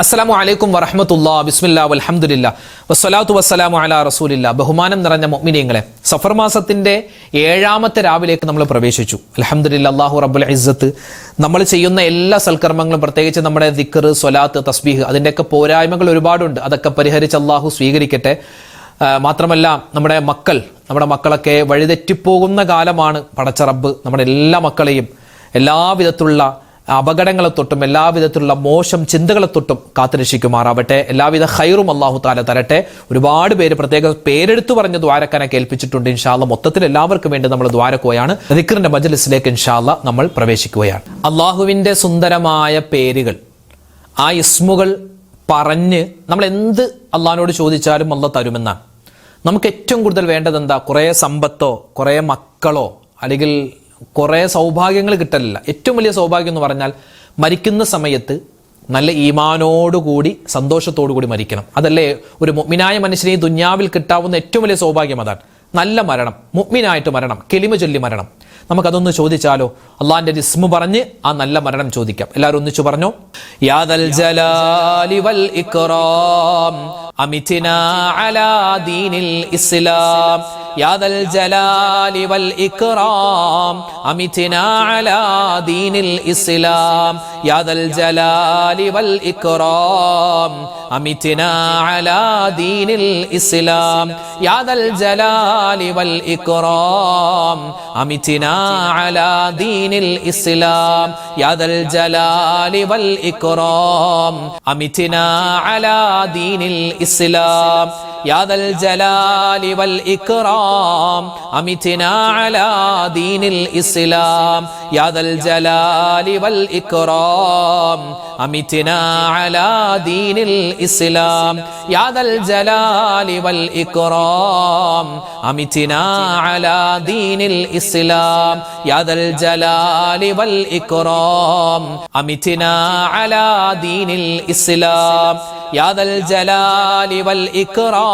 അസ്സലാമു അലൈക്കും വറഹ്മത്തുള്ളാഹി ബിസ്മില്ലാ വൽഹംദുലില്ലാ വസ്സലാത്തു വസ്സലാമു അലാ റസൂലില്ലാ. ബഹുമാനം നിറഞ്ഞ മുഅ്മിനീങ്ങളെ, സഫർ മാസത്തിന്റെ 7ാമത്തെ രാവിലേക്ക് നമ്മൾ പ്രവേശിച്ചു. അൽഹംദുലില്ലാ, അല്ലാഹു റബ്ബുൽ ഇസ്സത്ത് നമ്മൾ ചെയ്യുന്ന എല്ലാ സൽക്കർമ്മങ്ങളും, പ്രത്യേകിച്ച് നമ്മുടെ ദിക്ർ, സ്വലാത്ത്, തസ്ബീഹ്, അതിൻ്റെയൊക്കെ പോരായ്മകൾ ഒരുപാടുണ്ട്. അതൊക്കെ പരിഹരിച്ച് അല്ലാഹു സ്വീകരിക്കട്ടെ. മാത്രമല്ല, നമ്മുടെ മക്കളൊക്കെ വഴിതെറ്റിപ്പോകുന്ന കാലമാണ്. പടച്ച റബ്ബ് നമ്മുടെ എല്ലാ മക്കളെയും എല്ലാവിധത്തിലുള്ള അപകടങ്ങളെ തൊട്ടും എല്ലാവിധത്തിലുള്ള മോശം ചിന്തകളെ തൊട്ടും കാത്തുരക്ഷിക്കുമാറാവട്ടെ. എല്ലാവിധ ഖൈറും അല്ലാഹു തആല തരട്ടെ. ഒരുപാട് പേര് പ്രത്യേകം പേരെടുത്തു പറഞ്ഞ് ദ്വാരക്കാനൊക്കെ ഏൽപ്പിച്ചിട്ടുണ്ട്. ഇൻഷാ അല്ലാഹ് മൊത്തത്തിൽ എല്ലാവർക്കും വേണ്ടി നമ്മൾ ദ്വാരക്കുകയാണ്. ദിക്റിന്റെ മജ്ലിസിലേക്ക് ഇൻഷാ അല്ലാഹ് നമ്മൾ പ്രവേശിക്കുകയാണ്. അള്ളാഹുവിന്റെ സുന്ദരമായ പേരുകൾ, ആ ഇസ്മുകൾ പറഞ്ഞ് നമ്മൾ എന്ത് അള്ളാഹിനോട് ചോദിച്ചാലും അള്ളാഹ് തരുമെന്നാണ്. നമുക്ക് ഏറ്റവും കൂടുതൽ വേണ്ടത് എന്താ? കുറേ സമ്പത്തോ കുറേ മക്കളോ അല്ലെങ്കിൽ കുറേ സൗഭാഗ്യങ്ങൾ കിട്ടലില്ല. ഏറ്റവും വലിയ സൗഭാഗ്യം എന്ന് പറഞ്ഞാൽ മരിക്കുന്ന സമയത്ത് നല്ല ഈമാനോടുകൂടി സന്തോഷത്തോടു കൂടി മരിക്കണം. അതല്ലേ ഒരു മുഅ്മിനായ മനുഷ്യനെ ഈ ദുനിയാവിൽ കിട്ടാവുന്ന ഏറ്റവും വലിയ സൗഭാഗ്യം. അതാണ് നല്ല മരണം, മുഅ്മിനായിട്ട് മരണം, കെലിമ ചൊല്ലി മരണം. നമുക്കതൊന്ന് ചോദിച്ചാലോ? അള്ളാഹിന്റെ ഇസ്മു പറഞ്ഞ് ആ നല്ല മരണം ചോദിക്കാം. എല്ലാവരും ഒന്നിച്ചു പറഞ്ഞോ. യാ ദൽ ജലാലി വൽ ഇക്റാം അമിത്നാ അലാ ദീനിൽ ഇസ്ലാം. യാ ദൽ ജലാലി വൽ ഇക്റാം അമിത്നാ അലാ ദീനിൽ ഇസ്ലാം. യാ ദൽ ജലാലി വൽ ഇക്റാം അമിത്നാ അലാ ദീനിൽ ഇസ്ലാം. യാ ദൽ ജലാലി വൽ ഇക്റാം അമിത്നാ അലാ ദീനിൽ ഇസ്ലാം. യാ ദൽ ജലാലി വൽ ഇക്റാം അമിത്നാ അലാ ദീനിൽ ഇസ്ലാം. യാ ദൽ ജലാലി വൽ ഇക്റാം അമിത്നാ അലാ ദീനിൽ ഇസ്ലാം. യാ ദൽ ജലാലി വൽ ഇക്റാം അമിത്നാ അലാ ദീനിൽ ഇസ്ലാം. യാ ദൽ ജലാലി വൽ ഇക്റാം അമിത്നാ അലാ ദീനിൽ ഇസ്ലാം. യാ ദൽ ജലാലി വൽ ഇക്റാം അമിത്നാ അലാ ദീനിൽ ഇസ്ലാം. യാ ദൽ ജലാലി വൽ ഇക്റാം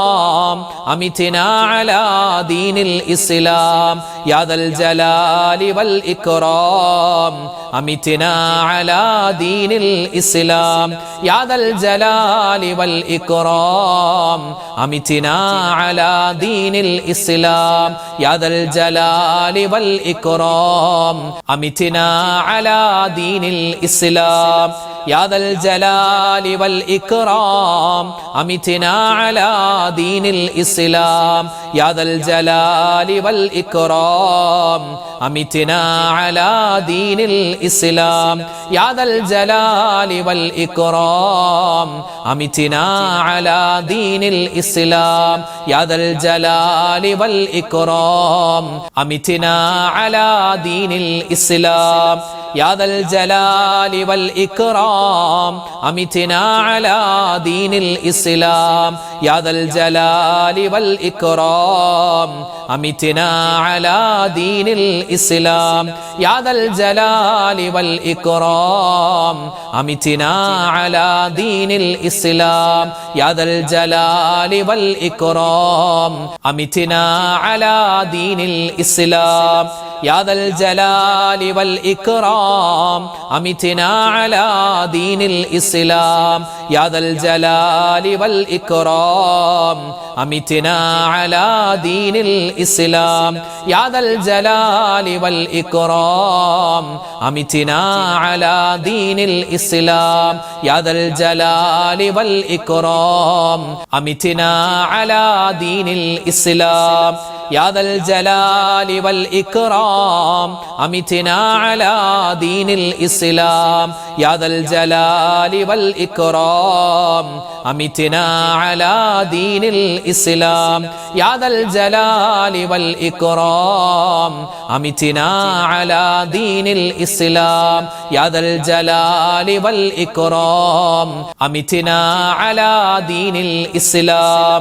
അമിത്നാ അലാ ദീനിൽ ഇസ്ലാം. യാ ദൽ ജലാലി വൽ ഇക്റാം അമിത്നാ അലാ ദീനിൽ ഇസ്ലാം. യാ ദൽ ജലാലി വൽ ഇക്റാം അമിത്നാ അലാ ദീനിൽ ഇസ്ലാം. യാ ദൽ ജലാലി വൽ ഇക്റാം അമിത്നാ അലാ ദീനിൽ ഇസ്ലാം. യാ ദൽ ജലാലി വൽ ഇക്റാം അമിത്നാ അലാ ദീനിൽ ഇസ്ലാം. യാ ദൽ ജലാലി വൽ ഇക്റാം അമിത്നാ അലാ ദീനിൽ ഇസ്ലാം. യാ ദൽ ജലാലി വൽ ഇക്റാം അമിത്നാ അലാ ദീനിൽ ഇസ്ലാം. യാ ദൽ ജലാലി വൽ ഇക്റാം അമിത്നാ അലാ ദീനിൽ ഇസ്ലാം. യാ ദൽ ജലാലി വൽ ഇക്റാം അമിത്നാ അലാ ദീനിൽ ഇസ്ലാം. യാ ദൽ ജലാലി വൽ ഇക്റാം അമിത്നാ അലാ ദീനിൽ ഇസ്ലാം. യാ ദൽ ജലാലി വൽ ഇക്റാം അമിത്നാ അലാ ദീനിൽ ഇസ്ലാം. യാ ദൽ ജലാലി വൽ ഇക്റാം അമിത്നാ അലാ ദീനിൽ ഇസ്ലാം. യാ ദൽ ജലാലി വൽ ഇക്റാം അമിത്നാ അലാ ദീനിൽ ഇസ്ലാം. യാ ദൽ ജലാലി വൽ ഇക്റാം അമിത്നാ അലാ ദീനിൽ ഇസ്ലാം. യാ ദൽ ജലാലി വൽ ഇക്റാം അമിത്നാ അലാ ദീനിൽ ഇസ്ലാം. യാ ദൽ ജലാലി വൽ ഇക്റാം അമിത്നാ അലാ ദീനിൽ ഇസ്ലാം. യാ ദൽ ജലാലി വൽ ഇക്റാം അമിത്നാ അലാ ദീനിൽ ഇസ്ലാം. യാ ദൽ ജലാലി വൽ ഇക്റാം അമിത്നാ അലാ ദീനിൽ ഇസ്ലാം. യാ ദൽ ജലാലി വൽ ഇക്റാം അമിത്നാ അലാ ദീനിൽ ഇസ്ലാം. യാ ദൽ ജലാലി വൽ ഇക്റാം അമിത്നാ അലാ ദീനിൽ ഇസ്ലാം.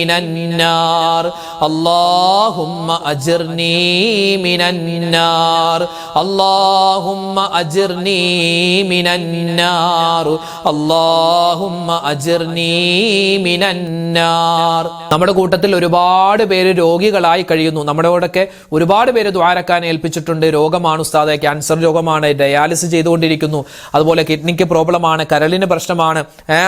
മിനൻ നാർ അല്ലാഹുമ്മ അജിർനി മിനൻ നാർ അല്ലാഹുമ്മ അജിർനി മിനൻ നാർ അല്ലാഹുമ്മ അജിർനി മിനൻ നാർ. നമ്മുടെ കൂട്ടത്തിൽ ഒരുപാട് പേര് രോഗികളായി കഴിയുന്നു. നമ്മുടെ കൂടെയൊക്കെ ഒരുപാട് പേര് ദ്വാരക്കാൻ ഏൽപ്പിച്ചിട്ടുണ്ട്. രോഗമാണ് ഉസ്താദെ, ക്യാൻസർ രോഗമാണ്, ഡയാലിസിസ് ചെയ്തുകൊണ്ടിരിക്കുന്നു, അതുപോലെ കിഡ്നിക്ക് പ്രോബ്ലമാണ്, കരളിന് പ്രശ്നമാണ്,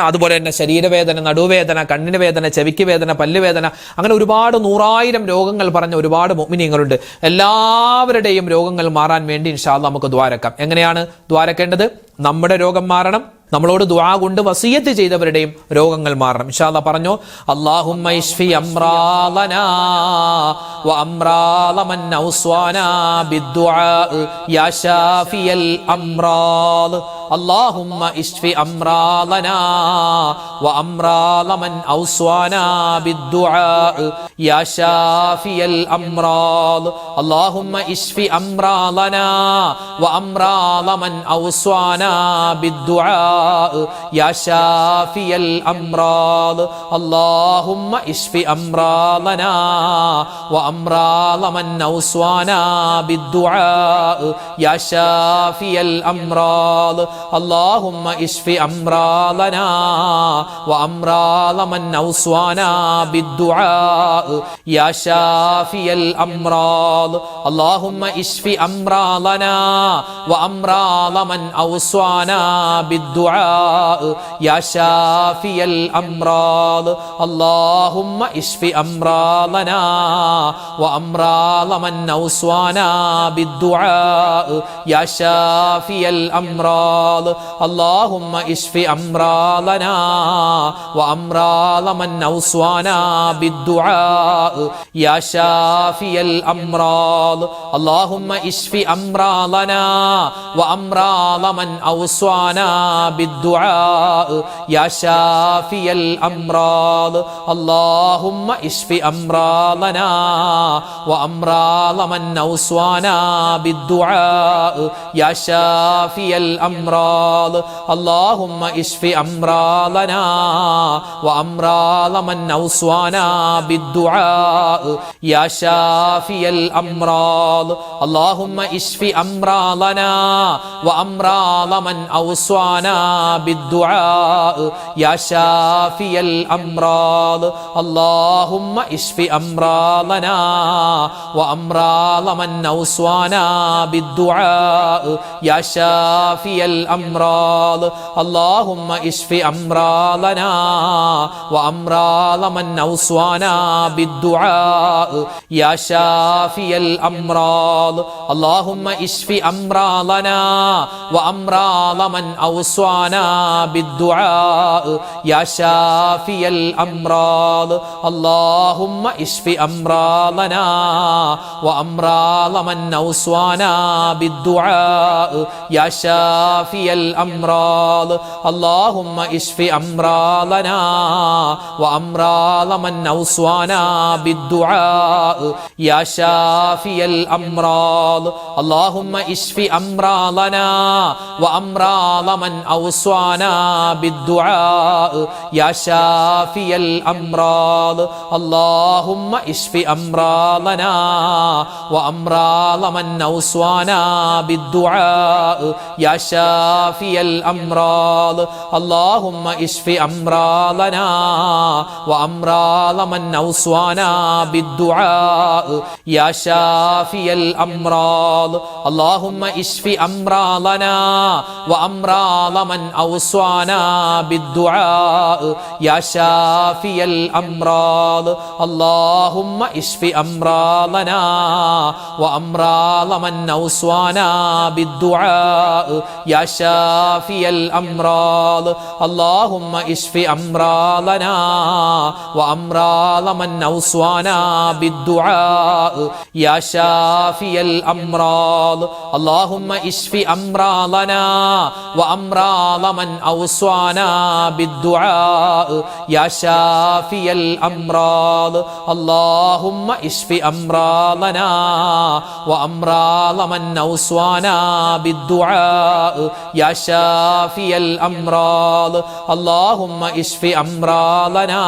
അതുപോലെ തന്നെ ശരീരവേദന, നടുവേദന, കണ്ണിന് വേദന, ചെവിക്ക് വേദന, പല്ലുവേദന, അങ്ങനെ ഒരുപാട് 100,000 രോഗങ്ങൾ പറഞ്ഞ ഒരുപാട് മുഅ്മിനീങ്ങളുണ്ട്. എല്ലാവരുടെയും രോഗങ്ങൾ മാറാൻ വേണ്ടി ഇൻഷാ അല്ലാഹ് നമുക്ക് ദ്വാരക്കാം. എങ്ങനെയാണ് ദ്വാരക്കേണ്ടത്? നമ്മുടെ രോഗം മാറണം, നമ്മളോട് ദുആ കൊണ്ട് വസിയത്ത് ചെയ്തവരുടെയും രോഗങ്ങൾ മാറണം. ഇൻഷാ അല്ലാഹ് പറഞ്ഞു, അല്ലാഹുമ്മ ഇശ്ഫി അംറാലനാ വ അംറാല മൻ ഔസ്വാനാ ബിദ്ദുആ യാ ശാഫിയൽ അംറാൽ. അല്ലാഹുമ്മ ഇശ്ഫി അംറാലനാ വ അംറാല മൻ ഔസ്വാനാ ബിദ്ദുആ യാ ശാഫിയൽ അംറാൽ. അല്ലാഹുമ്മ ഇശ്ഫി അംറാലനാ വ അംറാല മൻ ഔസ്വാനാ ബിദ്ദുആ യാ ശാഫിയൽ അംറാൽ. അല്ലാഹുമ്മ ഇശ്ഫി അംറാലനാ വ അംറാല മൻ ഔസ്വാനാ ബിദ്ദുആ യാ ശാഫിയൽ അംറാൽ. അല്ലാഹുമ്മ ഇശ്ഫി അംറാലനാ വ അംറാല മൻ ഔസ്വാനാ ബിദ്ദുആ യാ ശാഫിയൽ അംറാൽ. അല്ലാഹുമ്മ ഇശ്ഫി അംറാലനാ വ അംറാല മൻ ഔസ്വാനാ بالدعاء يا شافي الأمراض. اللهم اشف أمراضنا وأمراض من أوصانا بالدعاء يا شافي الأمراض. اللهم اشف أمراضنا وأمراض من أوصانا بالدعاء يا شافي الأمراض. اللهم اشف أمراضنا وأمراض من أوصانا بالدعاء يا شافي الأمراض. اللهم اشف أمراضنا وأمراض من أوصانا بالدعاء يا شافي الأمراض. اللهم اشف أمراضنا وأمراض من أوصانا بالدعاء يا شافي الأمراض. اللهم اشف أمراضنا وأمراض من أوصانا بالدعاء يا شافي الأمراض. اللهم اشف أمراضنا وأمراض من أوصانا بالدعاء يا شافي الأمراض. اللهم اشف أمراضنا وأمراض من أوصانا بالدعاء يا شافي الأمراض. اللهم اشف أمراضنا وأمراض من أوصانا بالدعاء يا شافي الأمراض. اللهم اشف أمراضنا وأمراض من أوصانا بالدعاء يا شافي الأمراض. اللهم اشف أمراضنا وأمراض من أوصانا بالدعاء يا شافي الأمراض. اللهم اشف أمراضنا وأمراض من أوصانا بالدعاء يا شافي الأمراض. اللهم اشف أمراضنا وأمراض من أوصانا بالدعاء يا شافي الأمراض. اللهم اشف أمراضنا وأمراض من أوصانا بالدعاء يا شافي الأمراض. اللهم اشف أمراضنا وأمراض من أوصانا بالدعاء يا شافي الأمراض. اللهم اشف أمراضنا وأمراض من أوصانا بالدعاء يا شافي الأمراض. اللهم اشف أمراضنا وأمراض من أوصانا بالدعاء يا شافي الأمراض. اللهم اشف أمراضنا وأمراض أمراض من أوصانا بالدعاء يا شافي الأمراض اللهم اشف أمراضنا وأمراض من أوصانا بالدعاء يا شافي الأمراض اللهم اشف أمراضنا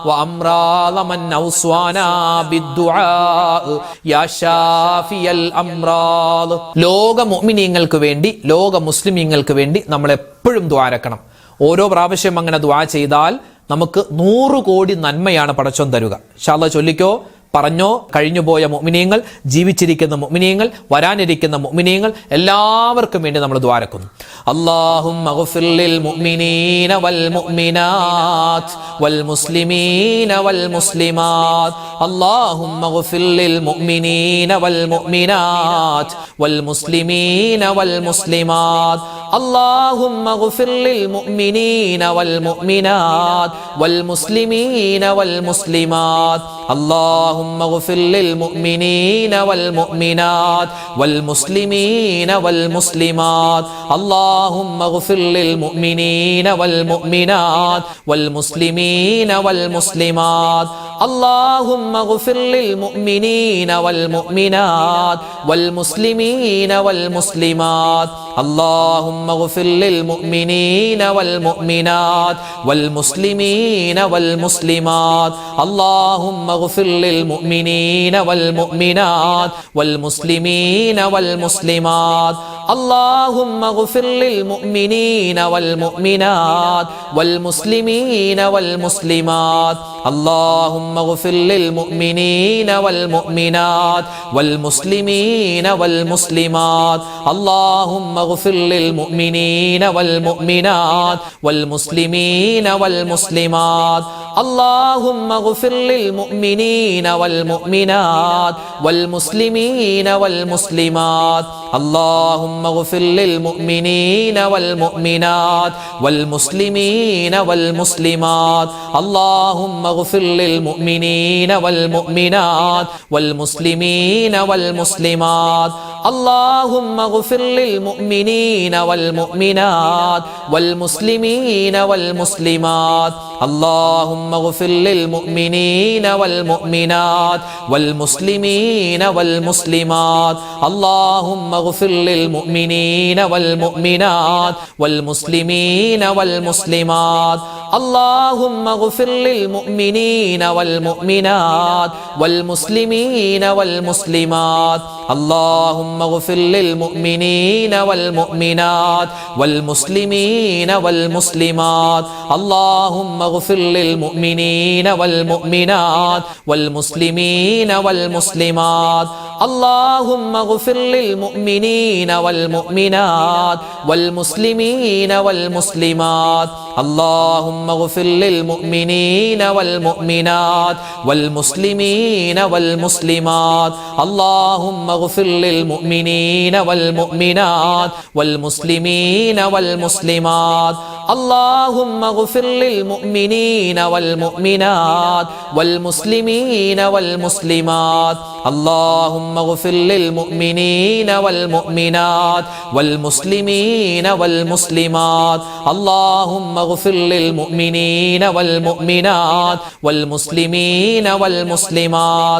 وأمراض من أوصانا بالدعاء يا شافي الأمراض. ലോക മുഅ്മിനീങ്ങൾക്ക് വേണ്ടി, ലോക മുസ്ലിമീങ്ങൾക്ക് വേണ്ടി നമ്മൾ എപ്പോഴും ദുആരക്കണം. ഓരോ പ്രാവശ്യം അങ്ങനെ ദുആ ചെയ്താൽ നമുക്ക് 100 കോടി നന്മയാണ് പടച്ചോൻ തരുക. ഇൻഷാ അല്ലാഹ് ചൊല്ലിക്കോ, പറഞ്ഞോ. കഴിഞ്ഞുപോയ മുഅ്മിനീങ്ങൾ, ജീവിച്ചിരിക്കുന്ന മുഅ്മിനീങ്ങൾ, വരാനിരിക്കുന്ന മുഅ്മിനീങ്ങൾ എല്ലാവർക്കും വേണ്ടി നമ്മൾ ദുആരക്കുന്നു. അല്ലാഹുമ്മഗ്ഫിർ ലിൽ മുഅ്മിനീന വൽ മുഅ്മിനാത്ത് വൽ മുസ്ലിമീന വൽ മുസ്ലിമാത്ത് അല്ലാഹുമ്മഗ്ഫിർ ലിൽ മുഅ്മിനീന വൽ മുഅ്മിനാത്ത് വൽ മുസ്ലിമീന വൽ മുസ്ലിമാത്ത് അല്ലാഹുമ്മഗ്ഫിർ ലിൽ മുഅ്മിനീന വൽ മുഅ്മിനാത്ത് വൽ മുസ്ലിമീന വൽ മുസ്ലിമാത്ത് اللهم اغفر للمؤمنين والمؤمنات والمسلمين والمسلمات اللهم اغفر للمؤمنين والمؤمنات والمسلمين والمسلمات اللهم اغفر للمؤمنين والمؤمنات والمسلمين والمسلمات اللهم اغفر للمؤمنين والمؤمنات والمسلمين والمسلمات اللهم اغفر للمؤمنين والمؤمنات والمسلمين والمسلمات اللهم اغفر للمؤمنين والمؤمنات والمسلمين والمسلمات اللهم اغفر للمؤمنين والمؤمنات والمسلمين والمسلمات اللهم اغفر للمؤمنين والمؤمنات والمسلمين والمسلمات اللهم اغفر للمؤمنين والمؤمنات والمسلمين والمسلمات اللهم اغفر للمؤمنين والمؤمنات والمسلمين والمسلمات اللهم اغفر للمؤمنين والمؤمنات والمسلمين والمسلمات اللهم اغفر للمؤمنين والمؤمنات والمسلمين والمسلمات اللهم اغفر للمؤمنين والمؤمنات والمسلمين والمسلمات اللهم اغفر للمؤمنين والمؤمنات والمسلمين والمسلمات اللهم اغفر للمؤمنين والمؤمنات والمسلمين والمسلمات اللهم اغفر للمؤمنين والمؤمنات والمسلمين والمسلمات اللهم اغفر للمؤمنين والمؤمنات والمسلمين والمسلمات اللهم اغفر للمؤمنين والمؤمنات والمسلمين والمسلمات اللهم اغفر للمؤمنين والمؤمنات والمسلمين والمسلمات اللهم اغفر للمؤمنين والمؤمنات والمسلمين والمسلمات اللهم اغفر للمؤمنين والمؤمنات والمسلمين والمسلمات اللهم اغفر للمؤمنين والمؤمنات والمسلمين والمسلمات اللهم اغفر للمؤمنين والمؤمنات والمسلمين والمسلمات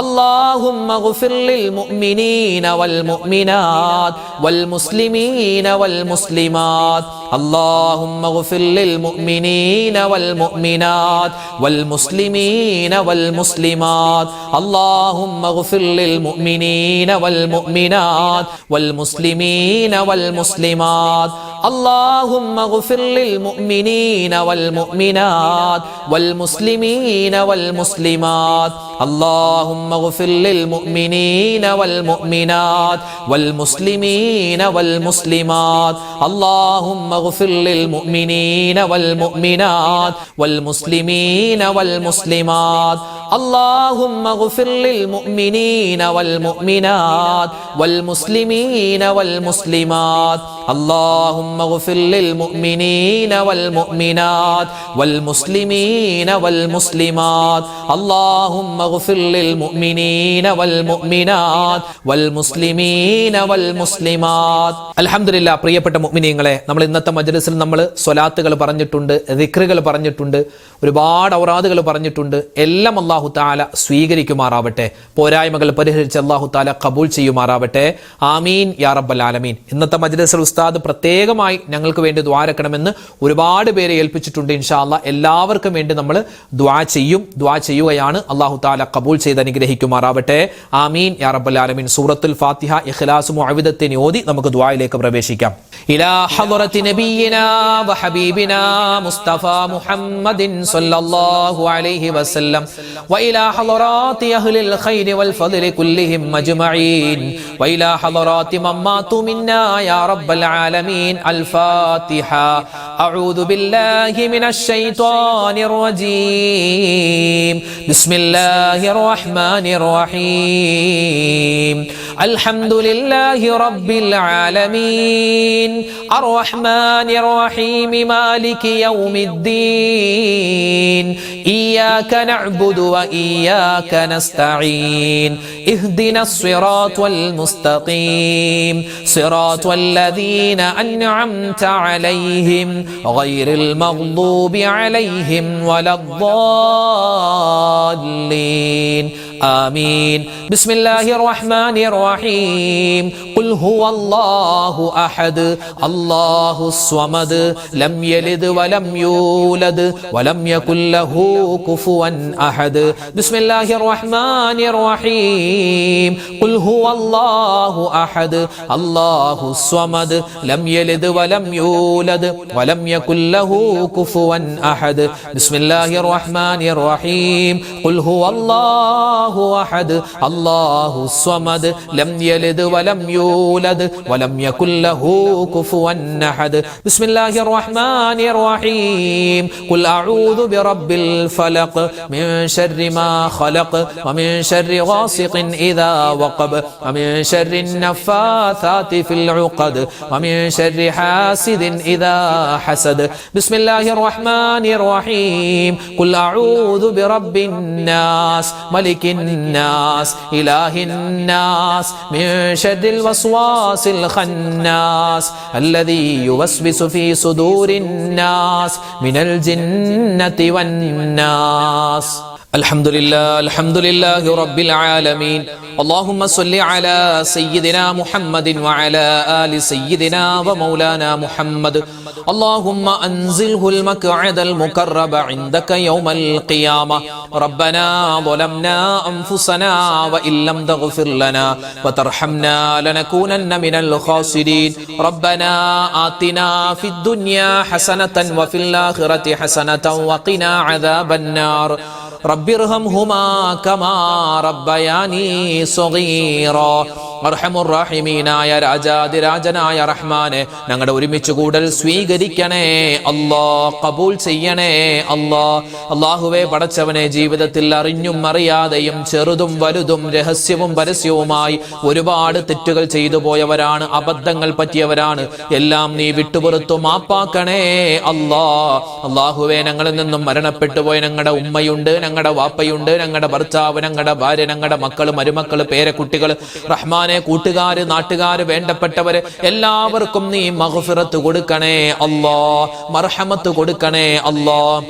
اللهم اغفر للمؤمنين والمؤمنات والمسلمين والمسلمات اللهم اغفر للمؤمنين والمؤمنات والمسلمين والمسلمات اللهم اغفر للمؤمنين والمؤمنات والمسلمين والمسلمات اللهم اغفر للمؤمنين والمؤمنات والمسلمين والمسلمات اللهم اغفر للمؤمنين والمؤمنات والمسلمين والمسلمات اللهم اغفر للمؤمنين والمؤمنات والمسلمين والمسلمات اللهم اغفر للمؤمنين والمؤمنات والمسلمين والمسلمات اللهم اغفر للمؤمنين والمؤمنات والمسلمين والمسلمات اللهم اغفر للمؤمنين والمؤمنات والمسلمين والمسلمات. അൽഹംദുലില്ലാ, പ്രിയപ്പെട്ട മുഅ്മിനീങ്ങളെ, നമ്മൾ ഇന്നത്തെ മജ്ലിസിൽ നമ്മൾ സ്വലാത്തുകൾ പറഞ്ഞിട്ടുണ്ട്, ദിക്റുകൾ പറഞ്ഞിട്ടുണ്ട്, ഒരുപാട് ഔറാദുകൾ പറഞ്ഞിട്ടുണ്ട്. എല്ലാം അല്ലാഹു തആല സ്വീകരിക്കുമാറാവട്ടെ. പോരായ്മകൾ പരിഹരിച്ച് അല്ലാഹു തആല ഖബൂൽ ചെയ്യുമാറാവട്ടെ. ആമീൻ യാ റബ്ബൽ ആലമീൻ. ഇന്നത്തെ മജ്ലിസിൽ ഉസ്താദ് പ്രത്യേകമായി ഞങ്ങൾക്ക് വേണ്ടി ദുആ രക്കണമെന്ന് ഒരുപാട് പേരെ ഏൽപ്പിച്ചിട്ടുണ്ട്. ഇൻഷാ അല്ലാഹ് എല്ലാവർക്കും വേണ്ടി നമ്മൾ ദുആ ചെയ്യുകയാണ്. അല്ലാഹു തആല ഖബൂൽ ചെയ്ത് അനുഗ്രഹിക്കുമാറാവട്ടെ. ആമീൻ യാ റബ്ബൽ ആലമീൻ. സൂറത്തുൽ ഫാത്തിഹ ഇഖ്ലാസ് മുഅവ്വിദത്തിനെ ഓതി നമുക്ക് ദുആയിലേക്ക് പ്രവേശിക്കാം. ഇലാ ഹളറത്തി നബിയിനാ വഹബീബിനാ മുസ്തഫ മുഹമ്മദിൻ സല്ലല്ലാഹു അലൈഹി വസല്ലം വഇലാ ഹളറാത്തി അഹ്ലിൽ ഖൈരി വൽ ഫദ്ലി കുല്ലിഹിം അജ്മഈൻ വഇലാ ഹളറാത്തി മമ്മാതു മിന്നാ യാ റബ്ബൽ ആലമീൻ. അൽ ഫാത്തിഹ. അഊദു ബില്ലാഹി മിനശ് ശൈത്വാനിർ റജീം. ബിസ്മില്ലാഹിർ റഹ്മാനിർ റഹീം. അൽഹംദുലില്ലാഹി റബ്ബിൽ ആലമീൻ അർറഹ്മാനിർ റഹീം മാലികി യൗമിദ്ദീൻ ഇയ്യാക നഅ്ബുദു വ ഇയ്യാക നസ്തഈൻ ഇഹ്ദിനസ് സിറാത്തൽ മുസ്തഖീം സിറാത്തൽ ലദീന അൻഅംത അലൈഹിം ഗൈറിൽ മഗ്ദൂബി അലൈഹിം വലദ്ദാല്ലീൻ. آمين. بسم الله الرحمن الرحيم. قل هو الله أحد الله الصمد لم يلد ولم يولد ولم يكن له كفوا أحد. بسم الله الرحمن الرحيم. قل هو الله أحد الله الصمد لم يلد ولم يولد ولم يكن له كفوا أحد. بسم الله الرحمن الرحيم. قل هو الله أحد الله الصمد لم يلد ولم يولد ولم يكن له كفوا أحد. بسم الله الرحمن الرحيم. قل أعوذ برب الفلق من شر ما خلق ومن شر غاسق إذا وقب ومن شر النفاثات في العقد ومن شر حاسد إذا حسد. بسم الله الرحمن الرحيم. قل أعوذ برب الناس ملك الناس إله الناس من شر الوسواس الخناس الذي يوسوس في صدور الناس من الجنة والناس. الحمد لله رب العالمين. اللهم صل على سيدنا محمد وعلى آل سيدنا ومولانا محمد. اللهم أنزله المقعد المقرب عندك يوم القيامة. ربنا ظلمنا أنفسنا وإن لم تغفر لنا وترحمنا لنكونن من الخاسرين. ربنا آتنا في الدنيا حسنة وفي الآخرة حسنة وقنا عذاب النار. رب ارحمهما كما ربياني صغيرا. അർഹമുർറഹീമീനായ രാജാതിരാജനായ റഹ്മാനെ, ഞങ്ങളുടെ ഒരുമിച്ച് കൂടൽ സ്വീകരിക്കണേ അല്ലാ, ഖബൂൽ ചെയ്യണേ അല്ലാ. അല്ലാഹുവേ പടച്ചവനെ, ജീവിതത്തിൽ അറിഞ്ഞും അറിയാതെയും ചെറുതും വലുതും രഹസ്യവും പരസ്യവുമായി ഒരുപാട് തെറ്റുകൾ ചെയ്തു പോയവരാണ്, അബദ്ധങ്ങൾ പറ്റിയവരാണ്. എല്ലാം നീ വിട്ടുപുറത്തു മാപ്പാക്കണേ അല്ലാ. അല്ലാഹുവേ, ഞങ്ങളിൽ നിന്നും മരണപ്പെട്ടു പോയ ഞങ്ങളുടെ ഉമ്മയുണ്ട്, ഞങ്ങളുടെ വാപ്പയുണ്ട്, ഞങ്ങളുടെ ഭർത്താവ്, ഞങ്ങളുടെ ഭാര്യ, ഞങ്ങളുടെ മക്കള്, മരുമക്കള്, പേരക്കുട്ടികൾ, റഹ്മാനെ, കൂട്ടുകാര്, നാട്ടുകാര്, വേണ്ടപ്പെട്ടവര് എല്ലാവർക്കും നീ മഗ്ഫിറത്ത് കൊടുക്കണേ അല്ലാ, മർഹമത്ത് കൊടുക്കണേ അല്ലാ.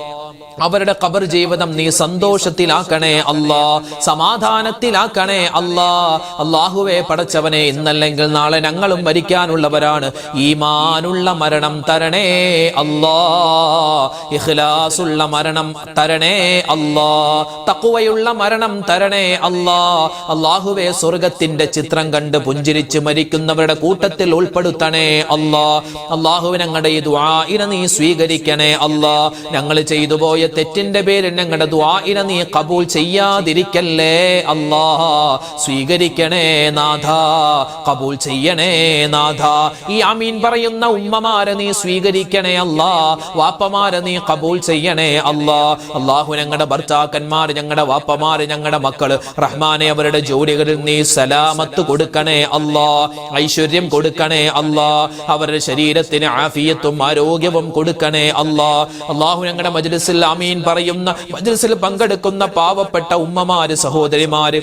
അവരുടെ ഖബർ ജീവിതം നീ സന്തോഷത്തിലാക്കണേ അല്ലാ, സമാധാനത്തിലാക്കണേ അല്ലാ. അല്ലാഹുവേ പടച്ചവനെ, ഇന്നല്ലെങ്കിൽ നാളെ ഞങ്ങളും മരിക്കാനുള്ളവരാണ്. ഈമാനുള്ള മരണം തരണേ അല്ലാ, ഇഖ്ലാസുള്ള മരണം തരണേ അല്ലാ, തഖ്വയുള്ള മരണം തരണേ അല്ലാ. അല്ലാഹുവേ, സ്വർഗത്തിന്റെ ചിത്രം കണ്ട് പുഞ്ചിരിച്ച് മരിക്കുന്നവരുടെ കൂട്ടത്തിൽ ഉൾപ്പെടുത്തണേ അല്ലാ. അല്ലാഹുവേ, ഞങ്ങളുടെ ഈ ദുആഇനെ നീ സ്വീകരിക്കണേ അല്ലാ. ഞങ്ങൾ ചെയ്തു പോയ തെറ്റിന്റെ പേരിൽ ഞങ്ങളുടെ ദുആഇനെ നീ ഖബൂൽ ചെയ്യാതിരിക്കല്ലേ അല്ലാഹ്. സ്വീകരിക്കണേ നാഥാ, ഖബൂൽ ചെയ്യണേ നാഥാ. ഈ ആമീൻ പറയുന്ന ഉമ്മമാരെ നീ സ്വീകരിക്കണേ അല്ലാഹ്, വാപ്പമാരെ നീ ഖബൂൽ ചെയ്യണേ അല്ലാഹ്. അല്ലാഹു, ഞങ്ങളുടെ ഭർത്താക്കന്മാർ, ഞങ്ങളുടെ വാപ്പമാര്, ഞങ്ങളുടെ മക്കള്, റഹ്മാനെ, അവരുടെ ജോലികളിൽ നീ സലാമത്ത് കൊടുക്കണേ അല്ലാഹ്, ഐശ്വര്യം കൊടുക്കണേ അല്ലാഹ്. അവരുടെ ശരീരത്തിന് ആഫിയത്തും ആരോഗ്യവും കൊടുക്കണേ അല്ലാഹ്. അല്ലാഹു, ഞങ്ങളുടെ മജ്ലിസിൽ ആമീൻ പറയുന്ന മജ്ലിസിൽ പങ്കെടുക്കുന്ന പാവപ്പെട്ട ഉമ്മമാര് സഹോദരിമാര്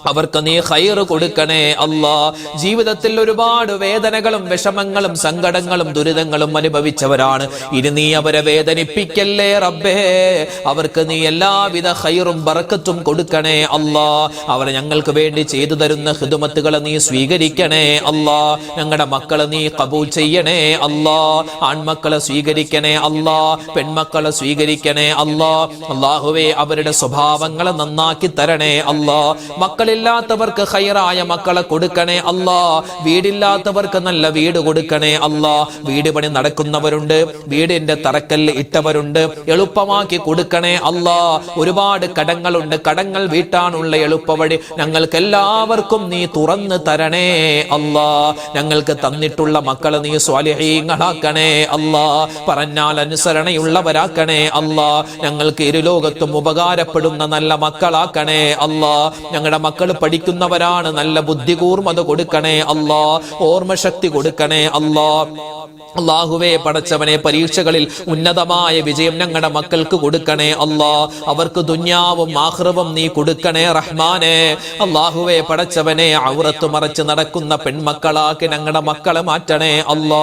അവർക്ക് നീ ഖൈർ കൊടുക്കണേ അല്ലാ. ജീവിതത്തിൽ ഒരുപാട് വേദനകളും വിഷമങ്ങളും സങ്കടങ്ങളും ദുരിതങ്ങളും അനുഭവിച്ചവരാണ്. ഇനി നീ അവരെ വേദനിപ്പിക്കല്ലേ റബ്ബേ. അവർക്ക് നീ എല്ലാവിധ ഖൈറും ബറക്കത്തും കൊടുക്കണേ അല്ലാ. അവർ ഞങ്ങൾക്ക് വേണ്ടി ചെയ്തു തരുന്ന ഖിദ്മത്തുകളെ നീ സ്വീകരിക്കണേ അല്ലാ. ഞങ്ങളുടെ മക്കളെ നീ ഖബൂൽ ചെയ്യണേ അല്ലാ. ആൺമക്കളെ സ്വീകരിക്കണേ അല്ലാ. പെൺമക്കളെ സ്വീകരിക്കണേ അല്ലാ. അല്ലാഹുവേ അവരുടെ സ്വഭാവങ്ങളെ നന്നാക്കി തരണേ അല്ലാ. മക്കളില്ലാത്തവർക്ക് ഖൈറായ മക്കളെ കൊടുക്കണേ അല്ലാ. വീടില്ലാത്തവർക്ക് നല്ല വീട് കൊടുക്കണേ അല്ലാ. വീട് പണി നടക്കുന്നവരുണ്ട്, വീടിന്റെ തറക്കല്ല് ഇട്ടവരുണ്ട്, എളുപ്പമാക്കി കൊടുക്കണേ അല്ലാ. ഒരുപാട് കടങ്ങളുണ്ട്, കടങ്ങൾ വീട്ടാനുള്ള എളുപ്പവഴി ഞങ്ങൾക്ക് എല്ലാവർക്കും നീ തുറന്നു തരണേ അല്ലാ. ഞങ്ങൾക്ക് തന്നിട്ടുള്ള മക്കളെ നീ സ്വാലിഹീങ്ങളാക്കണേ അല്ലാ. പറഞ്ഞാൽ അനുസരണയുള്ളവരാക്കണേ അല്ലാ. ഞങ്ങൾക്ക് ഇരുലോകത്തും ഉപകാരപ്പെടുന്ന നല്ല മക്കളാക്കണേ അല്ലാ. ഞങ്ങളുടെ മക്കൾ പഠിക്കുന്നവരാണ്, നല്ല ബുദ്ധി കൂർമ്മത കൊടുക്കണേ അല്ലാ. ഓർമ്മശക്തി കൊടുക്കണേ അല്ലാ. അല്ലാഹുവേ പടച്ചവനെ പരീക്ഷകളിൽ ഉന്നതമായ വിജയം ഞങ്ങളുടെ മക്കൾക്ക് കൊടുക്കണേ അല്ലാ. അവർക്ക് ദുനിയാവും ആഖിറവും നീ കൊടുക്കണേ റഹ്മാനെ. അല്ലാഹുവേ പടച്ചവനെ ഔറത്ത് മറച്ച് നടക്കുന്ന പെൺമക്കളാക്കി ഞങ്ങളുടെ മക്കളെ മാറ്റണേ അല്ലാ.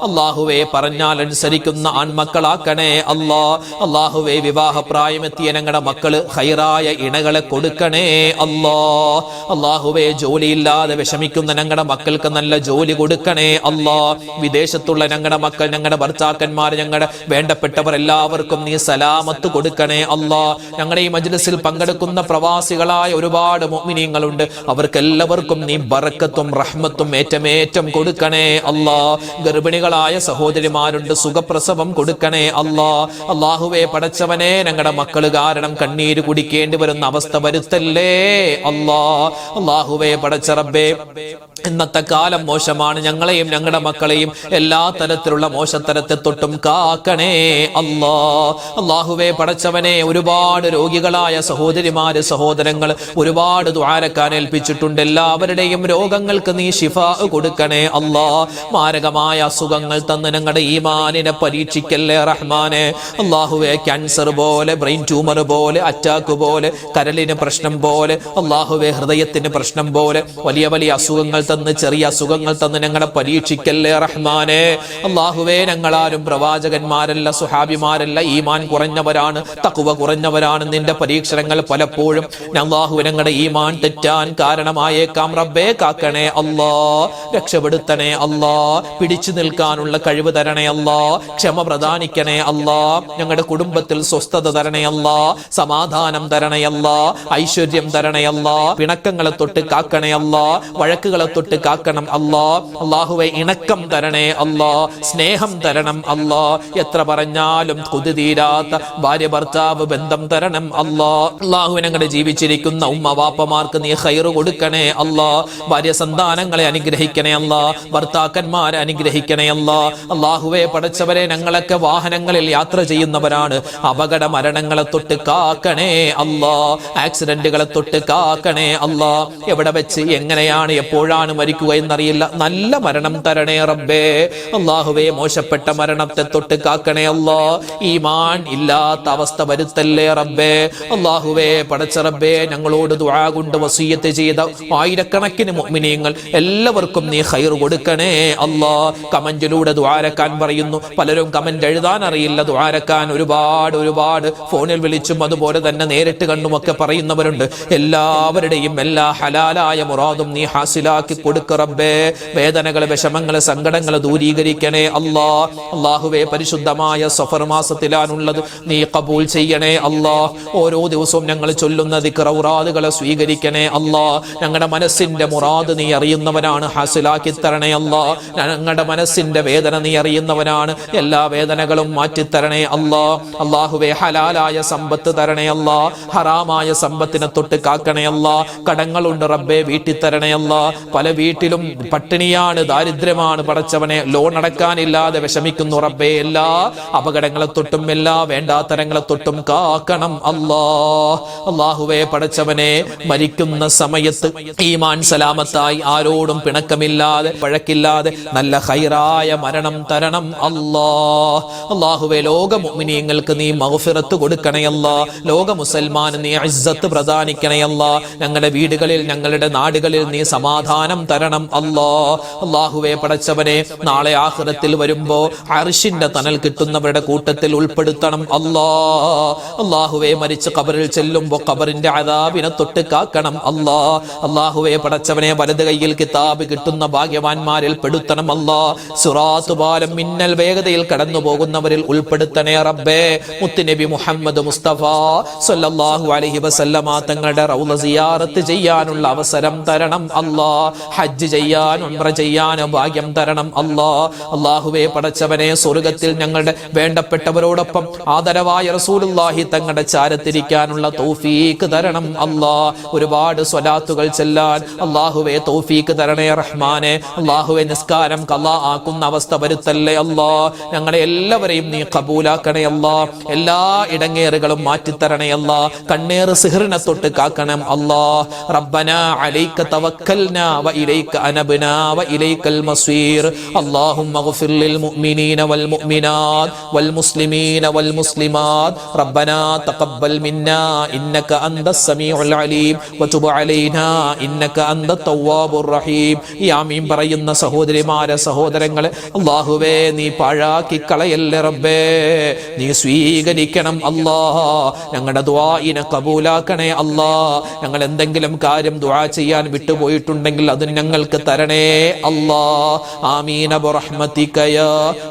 അല്ലാഹുവേ പറഞ്ഞാൽ അനുസരിക്കുന്ന ആൺമക്കളാക്കണേ അല്ലാ. അല്ലാഹുവേ വിവാഹപ്രായമെത്തിയ ഞങ്ങളുടെ മക്കള് ഖൈറായ ഇണകളെ കൊടുക്കണേ അല്ലാ. അല്ലാഹുവേ ജോലിയില്ലാതെ വിഷമിക്കുന്ന ഞങ്ങളുടെ മക്കൾക്ക് നല്ല ജോലി കൊടുക്കണേ അല്ലാ. വിദേശത്തുള്ള ഞങ്ങളുടെ മക്കൾ, ഞങ്ങളുടെ ഭർത്താക്കന്മാർ, ഞങ്ങളുടെ വേണ്ടപ്പെട്ടവർ എല്ലാവർക്കും നീ സലാമത്ത് കൊടുക്കണേ അല്ലാ. ഞങ്ങളുടെ ഈ മജ്ലിസിൽ പങ്കെടുക്കുന്ന പ്രവാസികളായ ഒരുപാട് മുഅ്മിനീങ്ങളുണ്ട്. അവർക്കെല്ലാവർക്കും നീ ബറക്കത്തും റഹ്മത്തും ഏറ്റമേറ്റം കൊടുക്കണേ അല്ലാ. ഗർഭിണികളായ സഹോദരിമാരുണ്ട്, സുഖപ്രസവം കൊടുക്കണേ അല്ലാ. അല്ലാഹുവേ പടച്ചവനെ ഞങ്ങളുടെ മക്കൾ കാരണം കണ്ണീര് കുടിക്കേണ്ടി വരുന്ന അവസ്ഥ വരുത്തല്ലേ അല്ലാ. അല്ലാഹുവേ പടച്ച റബ്ബേ, ഇന്നത്തെ കാലം മോശമാണ്. ഞങ്ങളെയും ഞങ്ങളുടെ മക്കളെയും എല്ലാ തരത്തിലുള്ള മോശത്തരത്തെ തൊട്ടും കാക്കണേ അല്ലാ. അല്ലാഹുവേ പടച്ചവനെ ഒരുപാട് രോഗികളായ സഹോദരിമാര് സഹോദരങ്ങൾ ഒരുപാട് ദുആരക്കാൻ ഏൽപ്പിച്ചിട്ടുണ്ട്. എല്ലാവരുടെയും രോഗങ്ങൾക്ക് നീ ശിഫാ കൊടുക്കണേ അല്ലാ. മാരകമായ അസുഖങ്ങൾ തന്ന് ഞങ്ങളുടെ ഈമാനിനെ പരീക്ഷിക്കല്ലേ റഹ്മാനെ. അല്ലാഹുവേ ക്യാൻസർ പോലെ, ബ്രെയിൻ ട്യൂമർ പോലെ, അറ്റാക്ക് പോലെ, കരളിന് പ്രശ്നം പോലെ, അല്ലാഹുവേ ഹൃദയത്തിന് പ്രശ്നം പോലെ വലിയ വലിയ അസുഖങ്ങൾ തന്ന്, ചെറിയ അസുഖങ്ങൾ തന്ന് ഞങ്ങളെ പരീക്ഷിക്കല്ലേ റഹ്മാനെ. അല്ലാഹുവേ ഞങ്ങളാരും പ്രവാചകന്മാരല്ല, സുഹാബിമാരല്ല, ഈമാൻ കുറഞ്ഞവരാണ്, തഖ്വ കുറഞ്ഞവരാണ്. നിന്റെ പരീക്ഷണങ്ങൾ പലപ്പോഴും അല്ലാഹു ഞങ്ങളുടെ ഈമാൻ തെറ്റാൻ കാരണമായേക്കാം. റബ്ബേ കാക്കണേ അല്ലാ, രക്ഷപ്പെടുത്തണേ അല്ലാ. പിടിച്ചു നിൽക്കാനുള്ള കഴിവ് തരണേ അല്ലാ. ക്ഷമ പ്രദാനിക്കണേ അല്ലാ. ഞങ്ങളുടെ കുടുംബത്തിൽ സ്വസ്ഥത തരണേ അല്ലാ. സമാധാനം തരണേ അല്ലാ. ഐശ്വര്യം തരണേ അല്ലാ. പിണക്കങ്ങളെ തൊട്ട് കാക്കണേ അല്ലാ. വഴക്കുകളെ തൊട്ട് കാക്കണം അല്ലാ. അല്ലാഹുവേ ഇണക്കം തരണേ അല്ലാ. സ്നേഹം തരണം അല്ലാ. എത്ര പറഞ്ഞാലും കൊതി തീരാത്ത ഭാര്യ ഭർത്താവ് ബന്ധം തരണം അല്ലാ. അല്ലാഹു ഞങ്ങളുടെ ജീവിച്ചിരിക്കുന്ന ഉമ്മ വാപ്പമാർക്ക് നീ ഖൈർ കൊടുക്കണേ അല്ലാ. ഭാര്യ സന്താനങ്ങളെ അനുഗ്രഹിക്കണേ അല്ലാ. ഭർത്താക്കന്മാരെ അനുഗ്രഹിക്കണേ അല്ലാ. അല്ലാഹുവേ പടച്ചവരെ, ഞങ്ങളൊക്കെ വാഹനങ്ങളിൽ യാത്ര ചെയ്യുന്നവരാണ്. അപകട മരണങ്ങളെ തൊട്ട് കാക്കണേ അല്ലാ. ആക്സിഡന്റുകളെ തൊട്ട് കാക്കണേ അല്ലാ. എവിടെ വെച്ച് എങ്ങനെയാണ് എപ്പോഴാണ് മരിക്കുക എന്നറിയില്ല. നല്ല മരണം തരണേ റബ്ബേ. അല്ലാഹുവേ മോശപ്പെട്ട മരണത്തെ തൊട്ട് കാക്കണേ അല്ലാ. ഈമാൻ ഇല്ലാത്ത അവസ്ഥ വരുത്തല്ലേ റബ്ബേ. അല്ലാഹുവേ പടച്ച റബ്ബേ, ഞങ്ങളോട് ദുആ കൊണ്ട് വസിയ്യത്ത് ചെയ്ത ആയിരക്കണക്കിന് മുഅ്മിനീങ്ങൾ എല്ലാവർക്കും നീ ഖൈർ കൊടുക്കണേ അല്ലാ. കമന്റിലൂടെ ദുആരക്കാൻ പറയുന്നു. പലരും കമന്റ് എഴുതാൻ അറിയില്ല, ദുആരക്കാൻ ഒരുപാട് ഫോണിൽ വിളിച്ചും അതുപോലെ തന്നെ നേരിട്ട് കണ്ടുമൊക്കെ പറയുന്നവരുണ്ട്. എല്ലാവരുടെയും എല്ലാ ഹലാലായ മുറാദും നീ ഹാസിലാക്കി കൊടുക്ക റബ്ബേ. വേദനകളെ, വിഷമങ്ങളെ, സങ്കടങ്ങളെ ദൂരീകരിക്കണേ അല്ലാ. അല്ലാഹുവേ പരിശുദ്ധമായ സഫർ മാസത്തിലാണുള്ളത്, നീ ഖബൂൽ ചെയ്യണേ അല്ലാ. ഓരോ ദിവസവും ഞങ്ങൾ ചൊല്ലുന്ന ദിക്ർ ഔറാദുകളെ സ്വീകരിക്കണേ അല്ലാ. ഞങ്ങളുടെ മനസ്സിന്റെ മുറാദ് നീ അറിയുന്നവനാണ്, ഹാസിലാക്കി തരണേ അല്ലാ. ഞങ്ങളുടെ മനസ്സിന്റെ വേദന നീ അറിയുന്നവനാണ്, എല്ലാ വേദനകളും മാറ്റിത്തരണേ അല്ലാ. അല്ലാഹുവേ ഹലാലായ സമ്പത്ത് തരണേ അല്ലാ. ഹറാമായ സമ്പത്തിനെ തൊട്ട് കാക്കണേ അല്ലാ. കടങ്ങളുണ്ട് റബ്ബേ, വീട്ടിൽ തരണേ അല്ലാ. പല വീട്ടിലും പട്ടിണിയാണ്, ദാരിദ്ര്യമാണ് പടച്ചവനെ. ലോൺ അടക്കാനില്ലാതെ വിഷമിക്കുന്നു റബ്ബേ. എല്ലാ അപകടങ്ങളെ തൊട്ടും എല്ലാ വേണ്ടാത്തരങ്ങളെ തൊട്ടും കാക്കണം അല്ലാ. അല്ലാഹുവേ പടച്ചവനെ, മരിക്കുന്ന സമയത്ത് ഈമാൻ സലാമത്തായി ആരോടും പിണക്കമില്ലാതെ വഴക്കില്ലാതെ നല്ല ഖൈറായ മരണം തരണം അല്ലാ. അല്ലാഹുവേ ലോക മുഅ്മിനീങ്ങൾ മുഅ്മിനീങ്ങൾക്ക് നീ മഗ്ഫിറത്ത് കൊടുക്കണയല്ല. ലോക മുസൽമാന് നീ ഇസ്സത്ത് പ്രദാനിക്കണയല്ല. ഞങ്ങളുടെ വീടുകളിൽ ഞങ്ങളുടെ നാടുകളിൽ നീ സമാധാനം തരണം അല്ലാ. അല്ലാഹുവേ പടച്ചവനെ, നാളെ ആഖിറത്തിൽ വരുമ്പോ അർശിന്റെ തണൽ കിട്ടുന്നവരുടെ കൂട്ടത്തിൽ ഉൾപ്പെടുത്തണം അല്ലാ. അല്ലാഹുവേ മരിച്ച് ഖബറിൽ ചെല്ലുമ്പോ ഖബറിന്റെ അദാബിനെ തൊട്ട് കാക്കണം അല്ലാ. അല്ലാഹുവേ പടച്ചവനെ, വലത് കയ്യിൽ കിതാബ് കിട്ടുന്ന ഭാഗ്യവാന്മാരിൽ പെടുത്തണം അല്ലാ. സിറാത്ത് പാലം മിന്നൽ വേഗതയിൽ കടന്നു പോകുന്നവരിൽ ഉൾപ്പെടുത്തണേ റബ്ബേ. മുത്തുനബി മുഹമ്മദ് മുസ്തഫ സല്ലല്ലാഹു അലൈഹി വസല്ലമ തങ്ങളുടെ റൗള സിയാറത്ത് ചെയ്യാനുള്ള അവസരം തരണം അല്ലാ. ഹജ്ജ് ചെയ്യാൻ ഉംറ ചെയ്യാൻ ഭാഗ്യം തരണം അല്ലാ. അല്ലാഹുവേ പടച്ചവനെ, സ്വർഗ്ഗത്തിൽ ഞങ്ങളുടെ വേണ്ടപ്പെട്ടവരോടൊപ്പം ആദരവായ റസൂലുള്ളാഹി തങ്ങളുടെ ചാരത്തിരിക്കാനുള്ള തൗഫീഖ് തരണം അല്ലാ. ഒരുപാട് സ്വലാത്തുകൾ ചെല്ലാൻ അല്ലാഹുവേ തൗഫീഖ് തരണേ റഹ്മാനെ. അല്ലാഹുവേ നിസ്കാരം ഖളാ ആക്കുന്ന അവസ്ഥ വരുത്തല്ലേ അല്ലാ. ഞങ്ങളെ എല്ലാവരെയും നീ ഖബൂലാക്കണേ അല്ലാ. എല്ലാ ഇടങ്ങേറുകളും മാറ്റിത്തരണേ അല്ലാ. കണ്ണേറ് സിഹ്റിനെ തൊട്ട് കാക്കണം അല്ലാ. റബ്ബനാ അലൈക തവക്കൽനാ വ ഇലൈക അനബ്നാ വ ഇലൈകൽ മസീർ. അല്ലാഹുമ്മഗ്ഫിർ ലിൽ മുഅ്മിനീന വൽ മുഅ്മിനാത് വൽ മുസ്ലിമീന വൽ മുസ്ലിമാത്. റബ്ബനാ തഖബ്ബൽ മിന്നാ ഇന്നക അൻതസ് സമീഉൽ അലീം വതുബ് അലൈനാ ഇന്നക അൻതത് തവ്വാബുർ റഹീം. ഈ ആമീൻ പറയുന്ന സഹോദരിമാരെ, സഹോദരങ്ങളെ, അല്ലാഹുവേ നീ പാഴാക്കി കളയല്ലേ റബ്ബേ. നീ സ്വീകരിക്കണം അല്ലാ. ഞങ്ങളുടെ ദുആഇനെ കബൂലാക്കണേ അല്ലാ. ഞങ്ങൾ എന്തെങ്കിലും കാര്യം ദുആ ചെയ്യാൻ വിട്ടുപോയിട്ടുണ്ടെങ്കിൽ അത് ഞങ്ങൾക്ക് തരണേ അല്ലാ. ആമീന ബിറഹ്മതിക യാ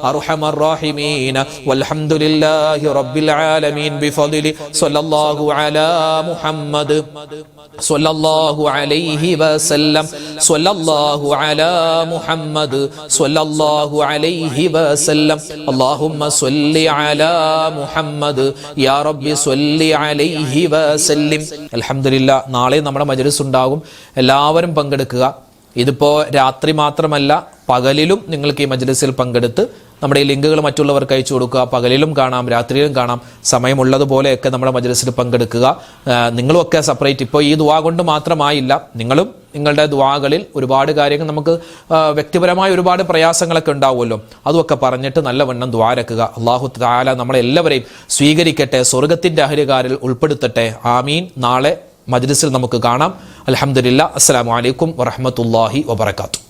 അർഹമർ റഹീമീൻ. വൽഹംദുലില്ലാഹി റബ്ബിൽ ആലമീൻ ബിഫദ്ലി സ്വല്ലല്ലാഹു അലാ മുഹമ്മദ് സ്വല്ലല്ലാഹു അലൈഹി വസല്ലം. സ്വല്ലല്ലാഹു അലാ മുഹമ്മദ് സ്വല്ലല്ലാഹു അലൈഹി വസല്ലം. അല്ലാഹുമ്മ സ്വല്ലി അലാ മുഹമ്മദ് യാ റബ്ബി സ്വല്ലി അലൈഹി വസല്ലിം. അൽഹംദുലില്ലാഹ്, നാളെ നമ്മുടെ മജ്‌ലിസ് ഉണ്ടാകും. എല്ലാവരും പങ്കെടുക്കുക. ഇതിപ്പോ രാത്രി മാത്രമല്ല, പകലിലും നിങ്ങൾക്ക് ഈ മജ്‌ലിസിൽ പങ്കെടുത്ത് നമ്മുടെ ഈ ലിങ്കുകൾ മറ്റുള്ളവർക്ക് അയച്ചു കൊടുക്കുക. പകലിലും കാണാം, രാത്രിയിലും കാണാം. സമയമുള്ളതുപോലെയൊക്കെ നമ്മുടെ മജ്‌ലിസിൽ പങ്കെടുക്കുക. നിങ്ങളുമൊക്കെ സെപ്പറേറ്റ്, ഇപ്പോൾ ഈ ദുആ കൊണ്ട് മാത്രമായില്ല, നിങ്ങളും നിങ്ങളുടെ ദുആകളിൽ ഒരുപാട് കാര്യങ്ങൾ, നമുക്ക് വ്യക്തിപരമായ ഒരുപാട് പ്രയാസങ്ങളൊക്കെ ഉണ്ടാവുമല്ലോ, അതുമൊക്കെ പറഞ്ഞിട്ട് നല്ലവണ്ണം ദുആരക്കുക. അല്ലാഹു തആല നമ്മളെല്ലാവരെയും സ്വീകരിക്കട്ടെ, സ്വർഗ്ഗത്തിന്റെ അഹ്ലുകാരിൽ ഉൾപ്പെടുത്തട്ടെ. ആമീൻ. നാളെ മജ്‌ലിസിൽ നമുക്ക് കാണാം. അൽഹംദുലില്ലാഹ്. അസ്സലാമു അലൈക്കും വറഹ്മത്തുള്ളാഹി വബറകാതുഹു.